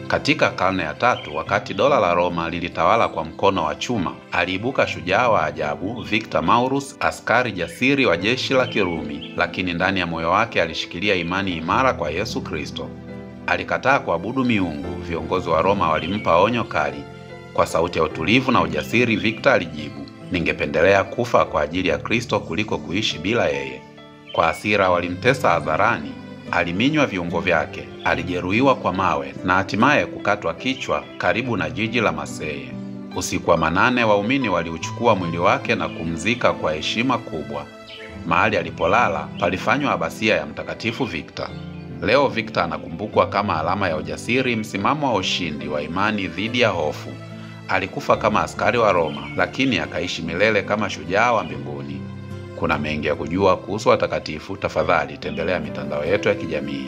Katika karne ya 3, wakati dola la Roma lilitawala kwa mkono wa chuma, aliibuka shujaa wa ajabu Victor Maurus, askari jasiri wa jeshi la Kirumi, lakini ndani ya moyo wake alishikilia imani imara kwa Yesu Kristo. Alikataa kuabudu miungu. Viongozi wa Roma walimpa onyo kali. Kwa sauti ya utulivu na ujasiri, Victor alijibu, "Ningependelea kufa kwa ajili ya Kristo kuliko kuishi bila yeye." Kwa hasira walimtesa hadharani. Aliminywa viungo vyake, alijeruhiwa kwa mawe na hatimaye kukatwa kichwa karibu na jiji la Marseille. Usiku wa manane, waumini waliuchukua mwili wake na kumzika kwa heshima kubwa. Mahali alipolala palifanywa abasia ya Mtakatifu Victor. Leo Victor anakumbukwa kama alama ya ujasiri, msimamo wa ushindi wa imani dhidi ya hofu. Alikufa kama askari wa Roma, lakini akaishi milele kama shujaa wa mbinguni. Kuna mengi ya kujua kuhusu watakatifu. Tafadhali tembelea mitandao yetu ya kijamii.